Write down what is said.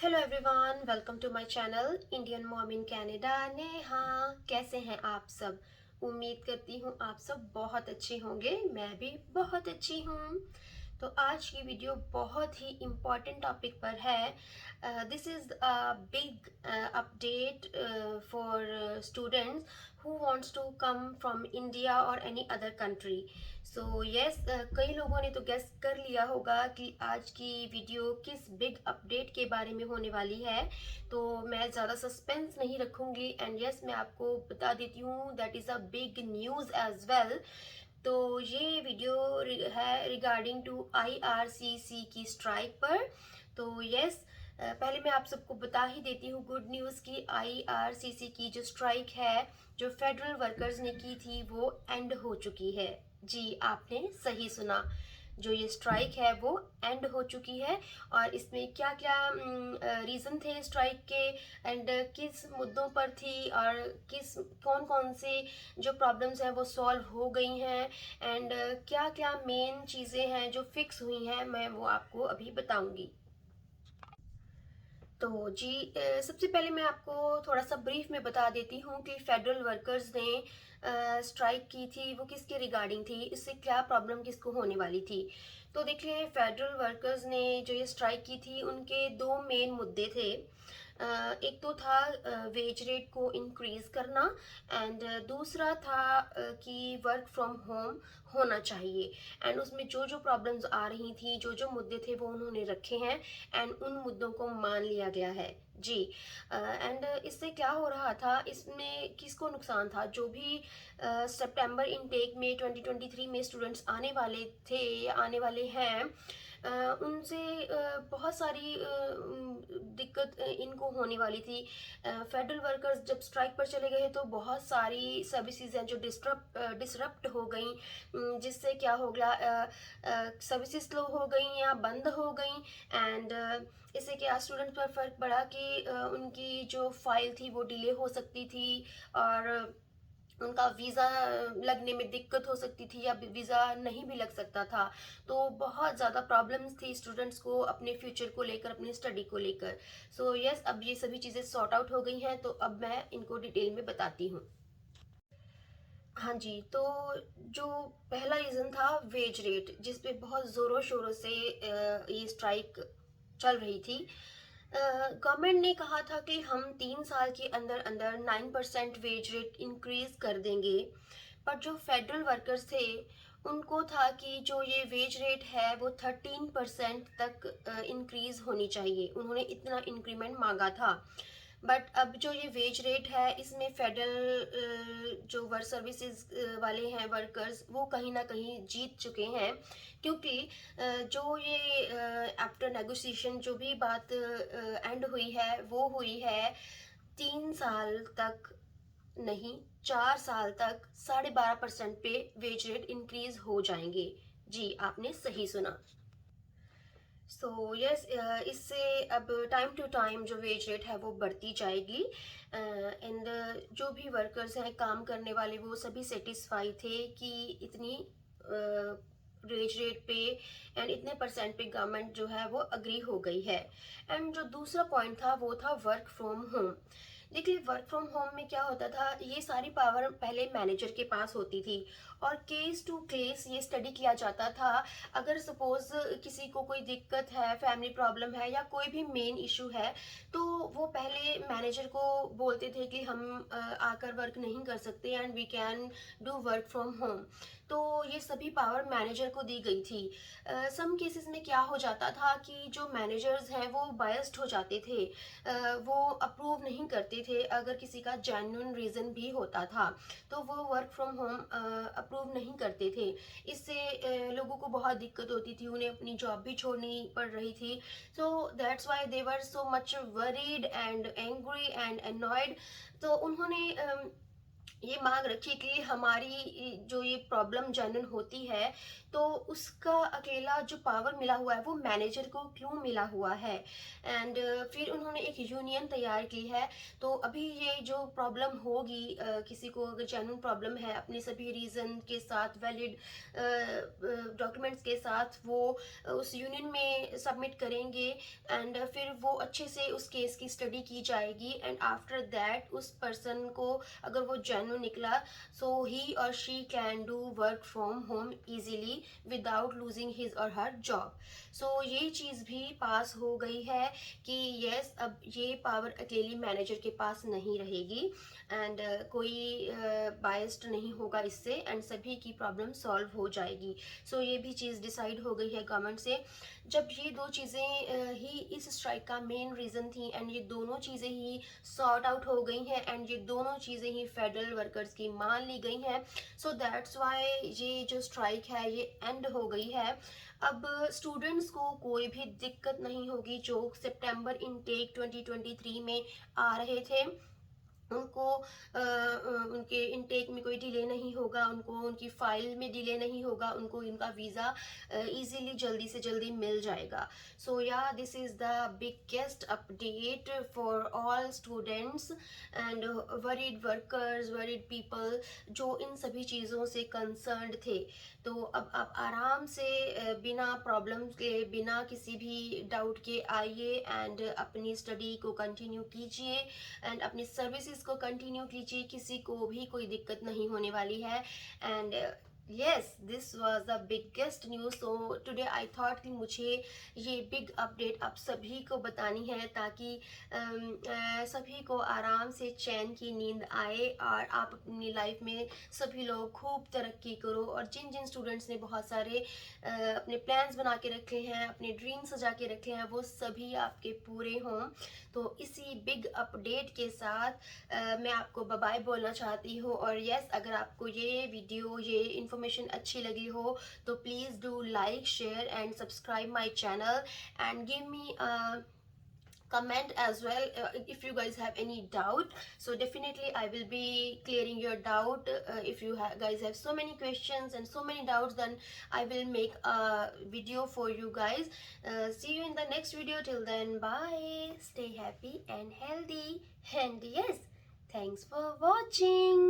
Hello everyone, welcome to my channel Indian mom in Canada. Neha, कैसे हैं आप सब? उम्मीद करती हूँ आप सब बहुत अच्छे होंगे। मैं भी बहुत अच्छी हूँ। तो आज की वीडियो बहुत ही इम्पॉर्टेंट टॉपिक पर है। This is a big update for students who wants to come from India or any other country. So yes, कई लोगों ने तो गेस कर लिया होगा कि आज की वीडियो किस बिग अपडेट के बारे में होने वाली है। तो मैं ज़्यादा सस्पेंस नहीं रखूँगी एंड यस, मैं आपको बता देती हूँ that is a big news as well. तो ये वीडियो है रिगार्डिंग टू आईआरसीसी की स्ट्राइक पर। तो यस, पहले मैं आप सबको बता ही देती हूँ गुड न्यूज़ की आईआरसीसी की जो स्ट्राइक है, जो फेडरल वर्कर्स ने की थी, वो एंड हो चुकी है। जी, आपने सही सुना। जो ये स्ट्राइक है वो एंड हो चुकी है। और इसमें क्या क्या रीज़न थे स्ट्राइक के, एंड किस मुद्दों पर थी, और किस कौन कौन से जो प्रॉब्लम्स हैं वो सॉल्व हो गई हैं, एंड क्या क्या मेन चीज़ें हैं जो फिक्स हुई हैं, मैं वो आपको अभी बताऊंगी। तो जी, सबसे पहले मैं आपको थोड़ा सा ब्रीफ में बता देती हूँ कि फेडरल वर्कर्स ने स्ट्राइक की थी वो किसके रिगार्डिंग थी, इससे क्या प्रॉब्लम किसको होने वाली थी। तो देखिए, फेडरल वर्कर्स ने जो ये स्ट्राइक की थी उनके दो मेन मुद्दे थे। एक तो था वेज रेट को इंक्रीज करना, एंड दूसरा था कि वर्क फ्रॉम होम होना चाहिए। एंड उसमें जो जो प्रॉब्लम्स आ रही थी, जो जो मुद्दे थे, वो उन्होंने रखे हैं एंड उन मुद्दों को मान लिया गया है। जी, एंड इससे क्या हो रहा था, इसमें किसको नुकसान था? जो भी सितंबर इनटेक में 2023 में स्टूडेंट्स आने वाले थे या आने वाले हैं, उनसे बहुत सारी दिक्कत इनको होने वाली थी। फेडरल वर्कर्स जब स्ट्राइक पर चले गए तो बहुत सारी सर्विसेज हैं जो डिसरप्ट हो गई, जिससे क्या हो गया, सर्विसेज स्लो हो गई या बंद हो गई। एंड इससे क्या स्टूडेंट्स पर फर्क पड़ा कि उनकी जो फाइल थी वो डिले हो सकती थी, और उनका वीज़ा लगने में दिक्कत हो सकती थी, या वीज़ा नहीं भी लग सकता था। तो बहुत ज़्यादा प्रॉब्लम्स थी स्टूडेंट्स को अपने फ्यूचर को लेकर, अपनी स्टडी को लेकर। सो यस, अब ये सभी चीज़ें सॉर्ट आउट हो गई हैं, तो अब मैं इनको डिटेल में बताती हूँ। हाँ जी, तो जो पहला रीज़न था वेज रेट, जिस पे बहुत ज़ोरों शोरों से ये स्ट्राइक चल रही थी। गवर्नमेंट ने कहा था कि हम 3 साल के अंदर अंदर 9% वेज रेट इंक्रीज कर देंगे। पर जो फेडरल वर्कर्स थे, उनको था कि जो ये वेज रेट है वो 13% तक इंक्रीज होनी चाहिए। उन्होंने इतना इंक्रीमेंट मांगा था। बट अब जो ये वेज रेट है, इसमें फेडरल जो वर्क सर्विसेज वाले हैं वर्कर्स, वो कहीं ना कहीं जीत चुके हैं। क्योंकि जो ये आफ्टर नेगोशिएशन जो भी बात एंड हुई है वो हुई है 3 साल तक नहीं, 4 साल तक 12.5% पे वेज रेट इंक्रीज हो जाएंगे। जी, आपने सही सुना। सो यस, इससे अब टाइम टू टाइम जो वेज रेट है वो बढ़ती जाएगी। एंड जो भी वर्कर्स हैं, काम करने वाले, वो सभी सेटिस्फाई थे कि इतनी वेज रेट पे एंड इतने परसेंट पे गवर्नमेंट जो है वो अग्री हो गई है। एंड जो दूसरा पॉइंट था वो था वर्क फ्रॉम होम। देखिए, वर्क फ्रॉम होम में क्या होता था, ये सारी पावर पहले मैनेजर के पास होती थी, और केस टू केस ये स्टडी किया जाता था। अगर सपोज किसी को कोई दिक्कत है, फैमिली प्रॉब्लम है, या कोई भी मेन इशू है, तो वो पहले मैनेजर को बोलते थे कि हम आकर वर्क नहीं कर सकते and we can do work from home. तो ये सभी पावर मैनेजर को दी गई थी। सम केसेस में क्या हो जाता था कि जो मैनेजर्स हैं वो बायस्ड हो जाते थे, वो अप्रूव नहीं करते थे। अगर किसी का जेन्युइन रीज़न भी होता था तो वो वर्क फ्रॉम होम अप्रूव नहीं करते थे। इससे लोगों को बहुत दिक्कत होती थी, उन्हें अपनी जॉब भी छोड़नी पड़ रही थी। So that's why they were so much worried and angry and annoyed. तो उन्होंने ये मांग रखी कि हमारी जो ये प्रॉब्लम जनरल होती है, तो उसका अकेला जो पावर मिला हुआ है वो मैनेजर को क्यों मिला हुआ है। एंड फिर उन्होंने एक यूनियन तैयार की है। तो अभी ये जो प्रॉब्लम होगी, किसी को अगर जेन्युइन प्रॉब्लम है, अपने सभी रीज़न के साथ, वैलिड डॉक्यूमेंट्स के साथ वो उस यूनियन में सबमिट करेंगे। एंड फिर वो अच्छे से उस केस की स्टडी की जाएगी। एंड आफ्टर दैट उस पर्सन को, अगर वो जेन्युइन निकला, सो ही और she can do work from home easily without losing his और हर जॉब। सो ये चीज़ भी पास हो गई है कि यस, अब ये पावर अकेली मैनेजर के पास नहीं रहेगी। एंड कोई बायस्ड नहीं होगा इससे, एंड सभी की प्रॉब्लम सॉल्व हो जाएगी। सो ये भी चीज़ डिसाइड हो गई है गवर्नमेंट से। जब ये दो चीज़ें ही इस स्ट्राइक का मेन रीज़न थी, एंड ये दोनों चीज़ें ही सॉर्ट आउट हो गई हैं, एंड ये दोनों चीज़ें ही फेडरल वर्कर्स की मान ली गई हैं। सो दैट्स वाई ये जो स्ट्राइक है ये एंड हो गई है। अब स्टूडेंट्स को कोई भी दिक्कत नहीं होगी जो सितंबर इनटेक 2023 में आ रहे थे। उनको उनके इनटेक में कोई डिले नहीं होगा, उनको उनकी फाइल में डिले नहीं होगा, उनको उनका वीज़ा इजीली जल्दी से जल्दी मिल जाएगा। सो या this is the biggest update for all students and worried workers, worried people जो इन सभी चीज़ों से कंसर्न्ड थे। तो अब आप आराम से बिना प्रॉब्लम के, बिना किसी भी डाउट के आइए एंड अपनी स्टडी को कंटिन्यू कीजिए एंड अपनी सर्विसेज को कंटिन्यू कीजिए। किसी को भी कोई दिक्कत नहीं होने वाली है। And yes, this was the biggest news. So today I thought कि मुझे ये बिग अपडेट आप सभी को बतानी है, ताकि सभी को आराम से चैन की नींद आए और आप अपनी लाइफ में सभी लोग खूब तरक्की करो। और जिन जिन स्टूडेंट्स ने बहुत सारे अपने प्लान्स बना के रखे हैं, अपने ड्रीम सजा के रखे हैं, वो सभी आपके पूरे हों। तो इसी बिग अपडेट के साथ मैं आपको बाय बाय बोलना चाहती हूँ। और यस, अगर आपको ये वीडियो, ये इन्फॉर्मेशन अच्छी लगी हो, तो please do like, share and subscribe my channel and give me comment as well if you guys have any doubt. So definitely I will be clearing your doubt. If you guys have so many questions and so many doubts, then I will make a video for you guys. See you in the next video. Till then, bye, stay happy and healthy, and yes, thanks for watching.